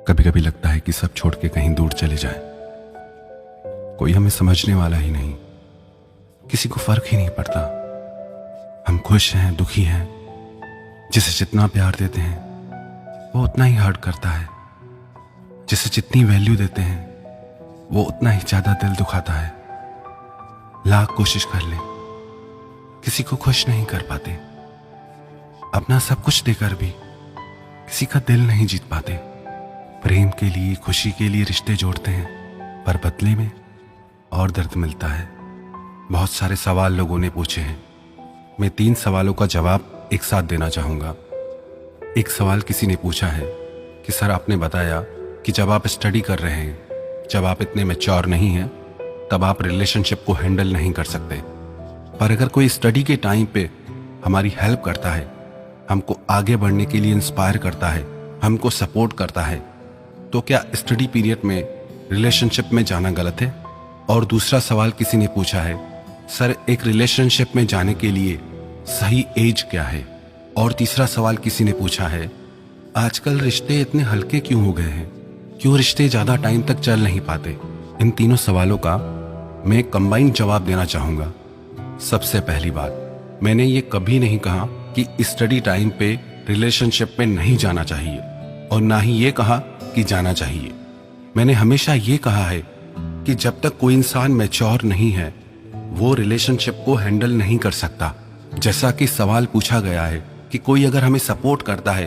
कभी कभी लगता है कि सब छोड़ के कहीं दूर चले जाएं। कोई हमें समझने वाला ही नहीं, किसी को फर्क ही नहीं पड़ता। हम खुश हैं, दुखी हैं, जिसे जितना प्यार देते हैं वो उतना ही हर्ट करता है, जिसे जितनी वैल्यू देते हैं वो उतना ही ज्यादा दिल दुखाता है। लाख कोशिश कर ले, किसी को खुश नहीं कर पाते। अपना सब कुछ देकर भी किसी का दिल नहीं जीत पाते। प्रेम के लिए, खुशी के लिए रिश्ते जोड़ते हैं, पर बदले में और दर्द मिलता है। बहुत सारे सवाल लोगों ने पूछे हैं, मैं 3 सवालों का जवाब एक साथ देना चाहूंगा। एक सवाल किसी ने पूछा है कि सर, आपने बताया कि जब आप स्टडी कर रहे हैं, जब आप इतने मैच्योर नहीं हैं, तब आप रिलेशनशिप को हैंडल नहीं कर सकते। पर अगर कोई स्टडी के टाइम पे हमारी हेल्प करता है, हमको आगे बढ़ने के लिए इंस्पायर करता है, हमको सपोर्ट करता है, तो क्या स्टडी पीरियड में रिलेशनशिप में जाना गलत है? और दूसरा सवाल किसी ने पूछा है, सर, एक रिलेशनशिप में जाने के लिए सही एज क्या है? और तीसरा सवाल किसी ने पूछा है, आजकल रिश्ते इतने हल्के क्यों हो गए हैं? क्यों रिश्ते ज्यादा टाइम तक चल नहीं पाते? इन तीनों सवालों का मैं कंबाइंड जवाब देना चाहूंगा। सबसे पहली बात, मैंने ये कभी नहीं कहा कि स्टडी टाइम पे रिलेशनशिप में नहीं जाना चाहिए, और ना ही ये कहा कि जाना चाहिए। मैंने हमेशा ये कहा है कि जब तक कोई इंसान मैच्योर नहीं है, वो रिलेशनशिप को हैंडल नहीं कर सकता। जैसा कि सवाल पूछा गया है कि कोई अगर हमें सपोर्ट करता है,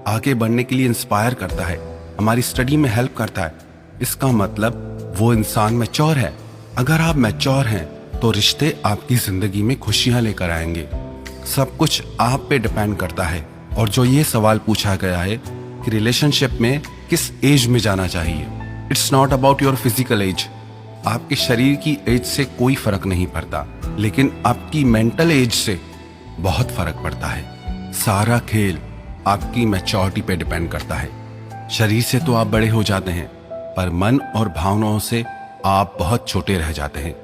आगे बढ़ने के लिए इंस्पायर करता है, हमारी स्टडी में हेल्प करता है, इसका मतलब वो इंसान मैच्योर है। अगर आप मैच्योर हैं तो रिश्ते आपकी जिंदगी में खुशियां लेकर आएंगे। सब कुछ आप पे डिपेंड करता है। और जो ये सवाल पूछा गया है कि रिलेशनशिप में किस एज में जाना चाहिए, it's not about your physical age. आपके शरीर की एज से कोई फर्क नहीं पड़ता, लेकिन आपकी मेंटल एज से बहुत फर्क पड़ता है। सारा खेल आपकी मैच्योरिटी पे डिपेंड करता है। शरीर से तो आप बड़े हो जाते हैं, पर मन और भावनाओं से आप बहुत छोटे रह जाते हैं,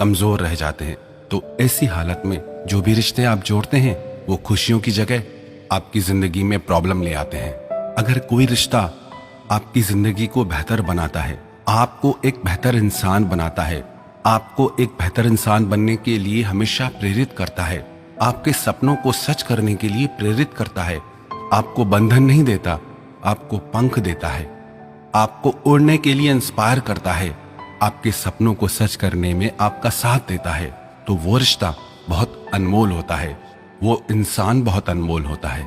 कमजोर रह जाते हैं। तो ऐसी हालत में जो भी रिश्ते आप जोड़ते हैं, वो खुशियों की जगह आपकी जिंदगी में प्रॉब्लम ले आते हैं। अगर कोई रिश्ता आपकी जिंदगी को बेहतर बनाता है, आपको एक बेहतर इंसान बनाता है, आपको एक बेहतर इंसान बनने के लिए हमेशा प्रेरित करता है, आपके सपनों को सच करने के लिए प्रेरित करता है, आपको बंधन नहीं देता, आपको पंख देता है, आपको उड़ने के लिए इंस्पायर करता है, आपके सपनों को सच करने में आपका साथ देता है, तो वो रिश्ता बहुत अनमोल होता है, वो इंसान बहुत अनमोल होता है।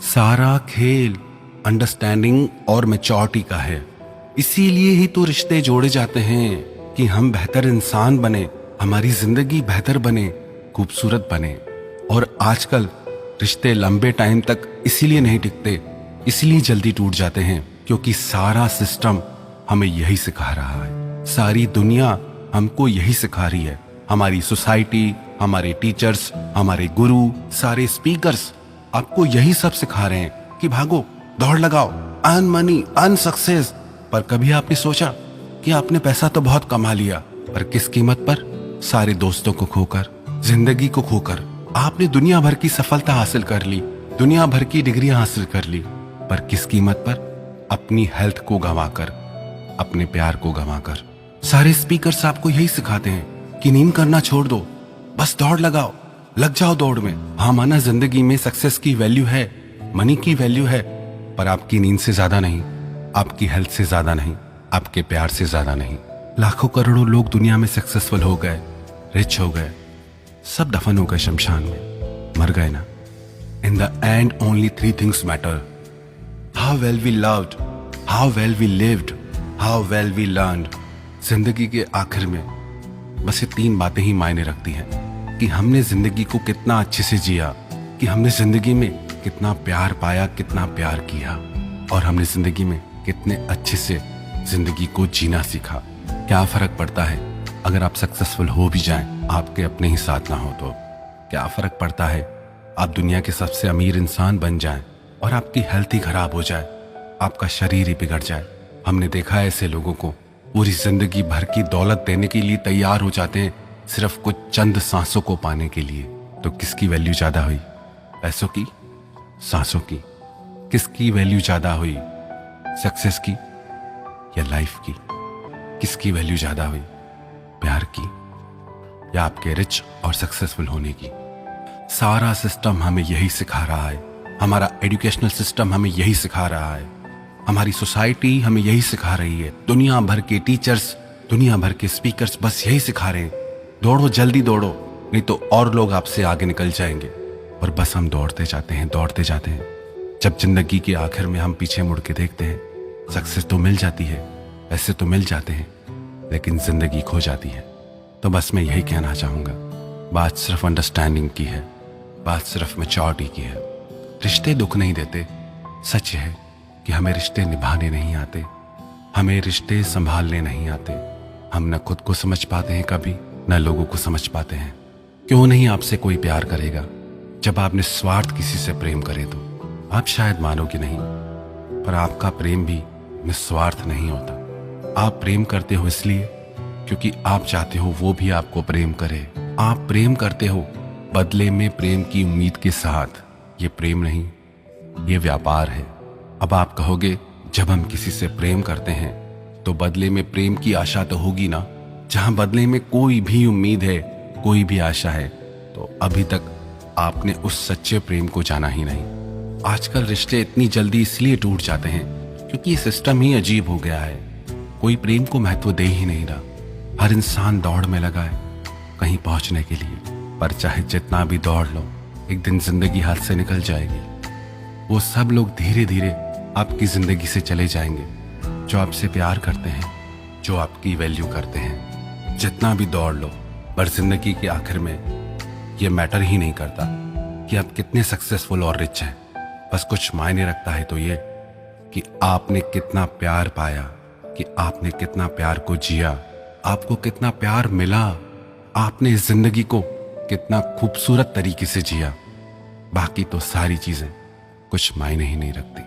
सारा खेल अंडरस्टैंडिंग और मैच्योरिटी का है। इसीलिए ही तो रिश्ते जोड़े जाते हैं कि हम बेहतर इंसान बने, हमारी जिंदगी बेहतर बने, खूबसूरत बने। और आजकल रिश्ते लंबे टाइम तक इसीलिए नहीं टिकते, इसलिए जल्दी टूट जाते हैं, क्योंकि सारा सिस्टम हमें यही सिखा रहा है। सारी दुनिया हमको यही सिखा रही है। हमारी सोसाइटी, हमारे टीचर्स, हमारे गुरु, सारे स्पीकर्स आपको यही सब सिखा रहे हैं कि भागो, दौड़ लगाओ, अर्न मनी, अर्न सक्सेस। पर कभी आपने सोचा कि आपने पैसा तो बहुत कमा लिया, पर किस कीमत पर? सारे दोस्तों को खोकर, जिंदगी को खोकर। आपने दुनिया भर की सफलता हासिल कर ली, दुनिया भर की डिग्रियां हासिल कर ली, पर किस कीमत पर? अपनी हेल्थ को गंवाकर, अपने प्यार को गंवाकर। सारे स्पीकर्स आपको यही सिखाते हैं कि नींद करना छोड़ दो, बस दौड़ लगाओ, लग जाओ दौड़ में। हाँ, माना जिंदगी में सक्सेस की वैल्यू है, मनी की वैल्यू है, पर आपकी नींद से ज्यादा नहीं, आपकी हेल्थ से ज्यादा नहीं, आपके प्यार से ज्यादा नहीं। लाखों करोड़ों लोग दुनिया में सक्सेसफुल हो गए, रिच हो गए, सब दफन हो गए शमशान में, मर गए ना। In the end only 3 things matter: how well we loved, how well we lived, how well we learned. जिंदगी के आखिर में बस ये 3 बातें ही मायने रखती हैं कि हमने जिंदगी को कितना अच्छे से जिया, कि हमने जिंदगी में कितना प्यार पाया, कितना प्यार किया, और हमने जिंदगी में कितने अच्छे से जिंदगी को जीना सीखा। क्या फर्क पड़ता है अगर आप सक्सेसफुल हो भी जाएं, आपके अपने ही साथ ना हो तो? क्या फर्क पड़ता है आप दुनिया के सबसे अमीर इंसान बन जाएं और आपकी हेल्थ ही खराब हो जाए, आपका शरीर ही बिगड़ जाए? हमने देखा है ऐसे लोगों को पूरी जिंदगी भर की दौलत देने के लिए तैयार हो जाते हैं, सिर्फ कुछ चंद सांसों को पाने के लिए। तो किसकी वैल्यू ज्यादा हुई, पैसों की, सांसों की? किसकी वैल्यू ज्यादा हुई, सक्सेस की या लाइफ की? किसकी वैल्यू ज्यादा हुई, प्यार की या आपके रिच और सक्सेसफुल होने की? सारा सिस्टम हमें यही सिखा रहा है, हमारा एजुकेशनल सिस्टम हमें यही सिखा रहा है, हमारी सोसाइटी हमें यही सिखा रही है, दुनिया भर के टीचर्स, दुनिया भर के स्पीकर्स बस यही सिखा रहे हैं, दौड़ो जल्दी दौड़ो, नहीं तो और लोग आपसे आगे निकल जाएंगे। और बस हम दौड़ते जाते हैं, दौड़ते जाते हैं। जब जिंदगी के आखिर में हम पीछे मुड़ के देखते हैं, सक्सेस तो मिल जाती है, पैसे तो मिल जाते हैं, लेकिन जिंदगी खो जाती है। तो बस मैं यही कहना चाहूंगा, बात सिर्फ अंडरस्टैंडिंग की है, बात सिर्फ मैच्योरिटी की है। रिश्ते दुख नहीं देते। सच है कि हमें रिश्ते निभाने नहीं आते, हमें रिश्ते संभालने नहीं आते। हम न खुद को समझ पाते हैं कभी, न लोगों को समझ पाते हैं। क्यों नहीं आपसे कोई प्यार करेगा जब आप निस्वार्थ किसी से प्रेम करें? तो आप शायद मानोगे नहीं, पर आपका प्रेम भी निस्वार्थ नहीं होता। आप प्रेम करते हो इसलिए क्योंकि आप चाहते हो वो भी आपको प्रेम करे। आप प्रेम करते हो बदले में प्रेम की उम्मीद के साथ। ये प्रेम नहीं, ये व्यापार है। अब आप कहोगे, जब हम किसी से प्रेम करते हैं तो बदले में प्रेम की आशा तो होगी ना। जहां बदले में कोई भी उम्मीद है, कोई भी आशा है, तो अभी तक आपने उस सच्चे प्रेम को जाना ही नहीं। आजकल रिश्ते इतनी जल्दी इसलिए टूट जाते हैं क्योंकि सिस्टम ही अजीब हो गया है। कोई प्रेम को महत्व दे ही नहीं रहा। हर इंसान दौड़ में लगा है कहीं पहुंचने के लिए, पर चाहे जितना भी दौड़ लो, एक दिन जिंदगी हाथ से निकल जाएगी। वो सब लोग धीरे धीरे आपकी जिंदगी से चले जाएंगे जो आपसे प्यार करते हैं, जो आपकी वैल्यू करते हैं। जितना भी दौड़ लो, पर जिंदगी के आखिर में ये मैटर ही नहीं करता कि आप कितने सक्सेसफुल और रिच हैं। बस कुछ मायने रखता है तो ये कि आपने कितना प्यार पाया, कि आपने कितना प्यार को जिया, आपको कितना प्यार मिला, आपने इस जिंदगी को कितना खूबसूरत तरीके से जिया। बाकी तो सारी चीजें कुछ मायने ही नहीं रखती।